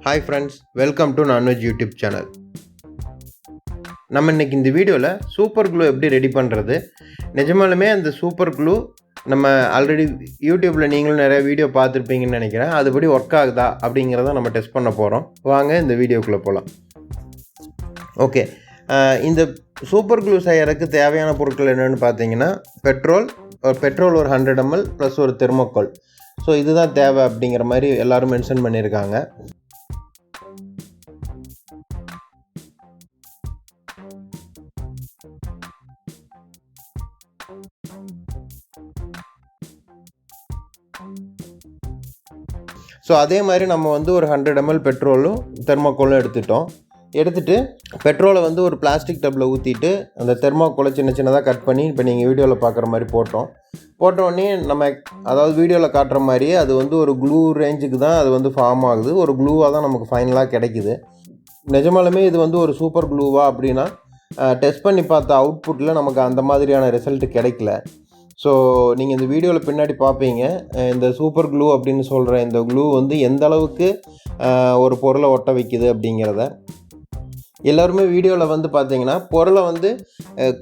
Hi friends, welcome to NanVeg YouTube channel. நம்ம இன்னைக்கு இந்த வீடியோவில் சூப்பர் க்ளூ எப்படி ரெடி பண்ணுறது, நிஜமாலுமே அந்த சூப்பர் க்ளூ நம்ம ஆல்ரெடி யூடியூப்பில் நீங்களும் நிறைய வீடியோ பார்த்துருப்பீங்கன்னு நினைக்கிறேன். அதுபடி ஒர்க் ஆகுதா அப்படிங்கிறத நம்ம டெஸ்ட் பண்ண போகிறோம். வாங்க இந்த வீடியோக்குள்ளே போகலாம். ஓகே, இந்த சூப்பர் க்ளூ செய்யறதுக்கு தேவையான பொருட்கள் என்னென்னு பார்த்தீங்கன்னா, பெட்ரோல் ஒரு 100 ml ப்ளஸ் ஒரு தெர்மோகால். ஸோ இதுதான் தேவை அப்படிங்கிற மாதிரி எல்லோரும் மென்ஷன் பண்ணியிருக்காங்க. ஸோ அதே மாதிரி நம்ம வந்து ஒரு 100 ml பெட்ரோலும் தெர்மோகாலும் எடுத்துகிட்டு பெட்ரோலை வந்து ஒரு பிளாஸ்டிக் டப்பில் ஊற்றிட்டு அந்த தெர்மோகாலை சின்ன சின்னதாக கட் பண்ணி இப்போ நீங்கள் வீடியோவில் பார்க்குற மாதிரி போட்டோடனே நம்ம அதாவது வீடியோவில் காட்டுற மாதிரியே அது வந்து ஒரு க்ளூ ரேஞ்சுக்கு தான் அது வந்து ஃபார்ம் ஆகுது. ஒரு க்ளூவாக தான் நமக்கு ஃபைனலாக கிடைக்குது. நிஜமாலுமே இது வந்து ஒரு சூப்பர் க்ளூவா அப்படின்னா டெஸ்ட் பண்ணி பார்த்த அவுட்புட்டில் நமக்கு அந்த மாதிரியான ரிசல்ட் கிடைக்கல. ஸோ நீங்கள் இந்த வீடியோவில் பின்னாடி பார்ப்பீங்க, இந்த சூப்பர் க்ளூ அப்படின்னு சொல்கிற இந்த க்ளூ வந்து எந்த அளவுக்கு ஒரு பொருளை ஒட்ட வைக்குது அப்படிங்கிறத. எல்லோருமே வீடியோவில் வந்து பார்த்தீங்கன்னா பொருளை வந்து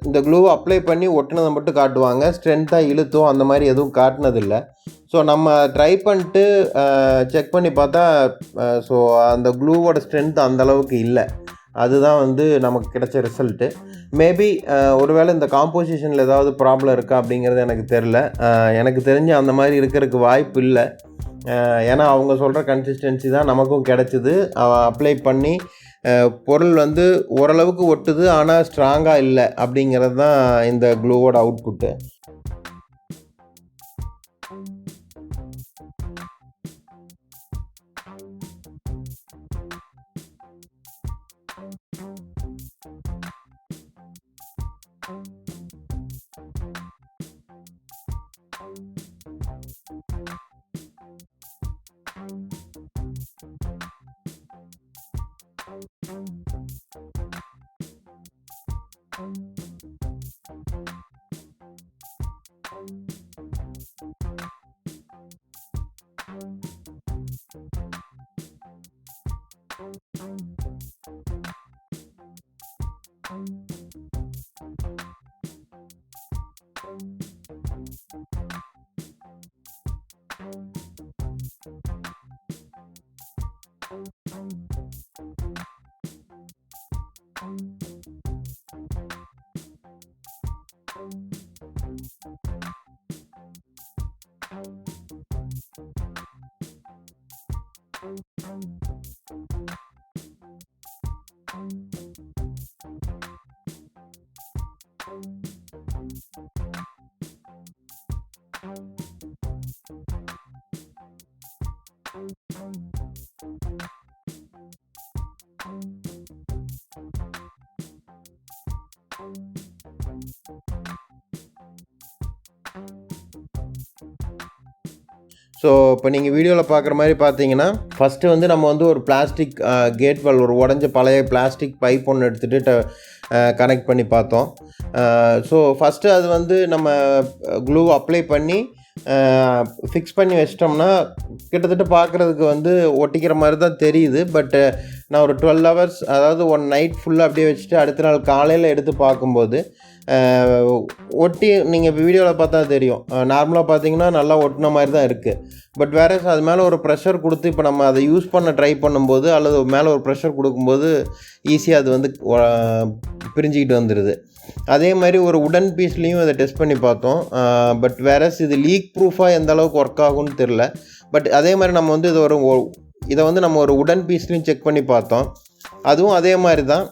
இந்த க்ளூவை அப்ளை பண்ணி ஒட்டினதை மட்டும் காட்டுவாங்க, ஸ்ட்ரென்த்தாக இழுத்தோ அந்த மாதிரி எதுவும் காட்டினதில்லை. ஸோ நம்ம ட்ரை பண்ணிட்டு செக் பண்ணி பார்த்தா ஸோ அந்த க்ளூவோட ஸ்ட்ரென்த் அந்தளவுக்கு இல்லை. அதுதான் வந்து நமக்கு கிடைச்ச ரிசல்ட்டு. மேபி ஒருவேளை இந்த காம்போசிஷனில் ஏதாவது ப்ராப்ளம் இருக்கா அப்படிங்கிறது எனக்கு தெரில. எனக்கு தெரிஞ்சு அந்த மாதிரி இருக்கிறதுக்கு வாய்ப்பு இல்லை. ஏன்னா அவங்க சொல்கிற கன்சிஸ்டன்சி தான் நமக்கும் கிடச்சிது. அப்ளை பண்ணி பொருள் வந்து ஓரளவுக்கு ஒட்டுது, ஆனால் ஸ்ட்ராங்காக இல்லை அப்படிங்கிறது தான் இந்த க்ளூவோட அவுட்புட்டு. ஸோ இப்போ நீங்கள் வீடியோவில் பார்க்குற மாதிரி பார்த்தீங்கன்னா, ஃபஸ்ட்டு வந்து நம்ம வந்து ஒரு பிளாஸ்டிக் கேட் வால், ஒரு உடஞ்ச பழைய பிளாஸ்டிக் பைப் ஒன்று எடுத்துகிட்டு கனெக்ட் பண்ணி பார்த்தோம். ஸோ ஃபஸ்ட்டு அது வந்து நம்ம க்ளூ அப்ளை பண்ணி ஃபிக்ஸ் பண்ணி வச்சிட்டோம்னா கிட்டத்தட்ட பார்க்குறதுக்கு வந்து ஒட்டிக்கிற மாதிரி தான் தெரியுது. பட்டு நான் ஒரு 12 hours, அதாவது ஒன் நைட் ஃபுல்லாக அப்படியே வச்சுட்டு அடுத்த நாள் காலையில் எடுத்து பார்க்கும்போது ஒட்டி, நீங்கள் இப்போ வீடியோவில் பார்த்தா தெரியும், நார்மலாக பார்த்தீங்கன்னா நல்லா ஒட்டின மாதிரி தான் இருக்குது. பட் வேறு அது மேலே ஒரு ப்ரெஷர் கொடுத்து இப்போ நம்ம அதை யூஸ் பண்ண ட்ரை பண்ணும்போது அல்லது மேலே ஒரு ப்ரெஷர் கொடுக்கும்போது ஈஸியாக அது வந்து பிரிஞ்சிக்கிட்டு வந்துடுது. அதே மாதிரி ஒரு உடன் பீஸ்லேயும் இதை டெஸ்ட் பண்ணி பார்த்தோம். பட் வேறு இது லீக் ப்ரூஃபாக எந்த அளவுக்கு ஒர்க் ஆகும்னு தெரில. பட் அதே மாதிரி நம்ம வந்து இதை வந்து நம்ம ஒரு உடன் பீஸ்லேயும் செக் பண்ணி பார்த்தோம். அதுவும் அதே மாதிரி தான்.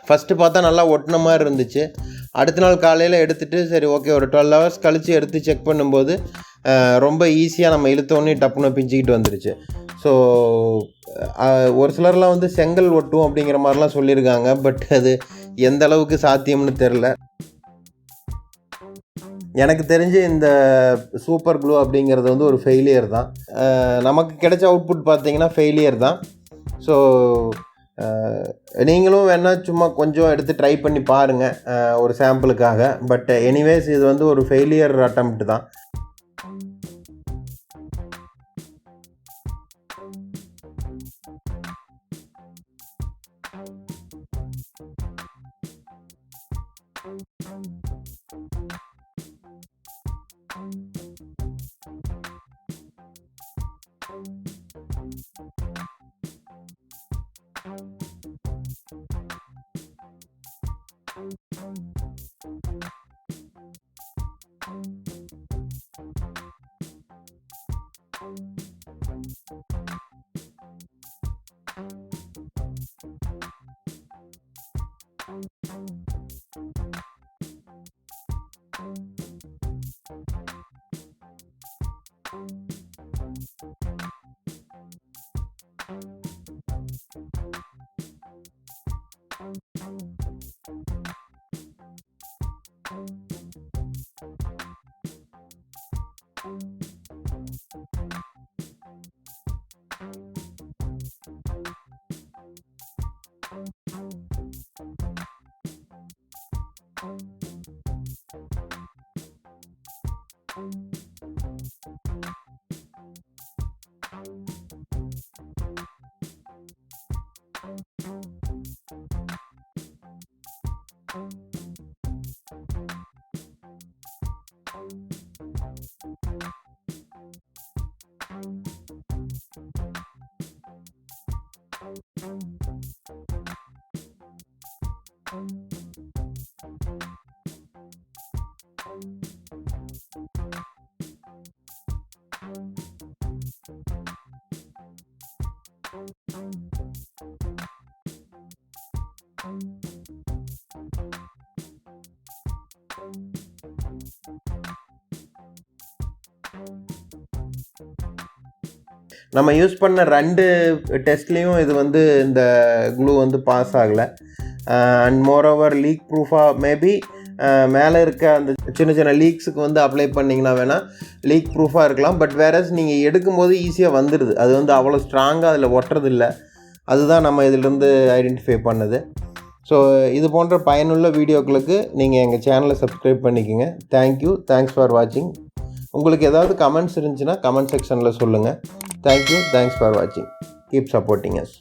ஃபஸ்ட்டு பார்த்தா நல்லா ஒட்டின மாதிரி இருந்துச்சு. அடுத்த நாள் காலையில் எடுத்துகிட்டு சரி ஓகே ஒரு 12 hours கழித்து எடுத்து செக் பண்ணும்போது ரொம்ப ஈஸியாக நம்ம இழுத்தோடனே டப்புன்னு பிஞ்சிக்கிட்டு வந்துருச்சு. ஸோ ஒரு சிலர்லாம் வந்து செங்கல் ஒட்டும் அப்படிங்கிற மாதிரிலாம் சொல்லியிருக்காங்க. பட் அது எந்த அளவுக்கு சாத்தியம்னு தெரில. எனக்கு தெரிஞ்சு இந்த சூப்பர் க்ளூ அப்படிங்கிறது வந்து ஒரு ஃபெயிலியர் தான். நமக்கு கிடைச்ச அவுட்புட் பார்த்தீங்கன்னா ஃபெயிலியர் தான். ஸோ நீங்களும் வேணால் சும்மா கொஞ்சம் எடுத்து ட்ரை பண்ணி பாருங்கள் ஒரு சாம்பிளுக்காக. பட் எனிவேஸ் இது வந்து ஒரு ஃபெயிலியர் அட்டெம்ப்ட் தான். நம்ம யூஸ் பண்ண 2 டெஸ்ட்லேயும் இது வந்து இந்த க்ளூ வந்து பாஸ் ஆகலை. அண்ட் மோரோவர் லீக் ப்ரூஃபாக மேபி மேலே இருக்க அந்த சின்ன சின்ன லீக்ஸுக்கு வந்து அப்ளை பண்ணிங்கன்னா வேணால் லீக் ப்ரூஃபாக இருக்கலாம். பட் வேறஸ் நீங்கள் எடுக்கும்போது ஈஸியாக வந்துடுது. அது வந்து அவ்வளோ ஸ்ட்ராங்காக அதில் ஒட்டுறதில்லை. அதுதான் நம்ம இதிலிருந்து ஐடென்டிஃபை பண்ணது. ஸோ இது போன்ற பயனுள்ள வீடியோக்களுக்கு நீங்கள் எங்கள் சேனலை சப்ஸ்கிரைப் பண்ணிக்கோங்க. தேங்க்ஸ் ஃபார் வாட்சிங். உங்களுக்கு ஏதாவது கமெண்ட்ஸ் இருந்துச்சுன்னா கமெண்ட் செக்ஷனில் சொல்லுங்கள். தேங்க்யூ, தேங்க்ஸ் ஃபார் வாட்சிங். Keep supporting us.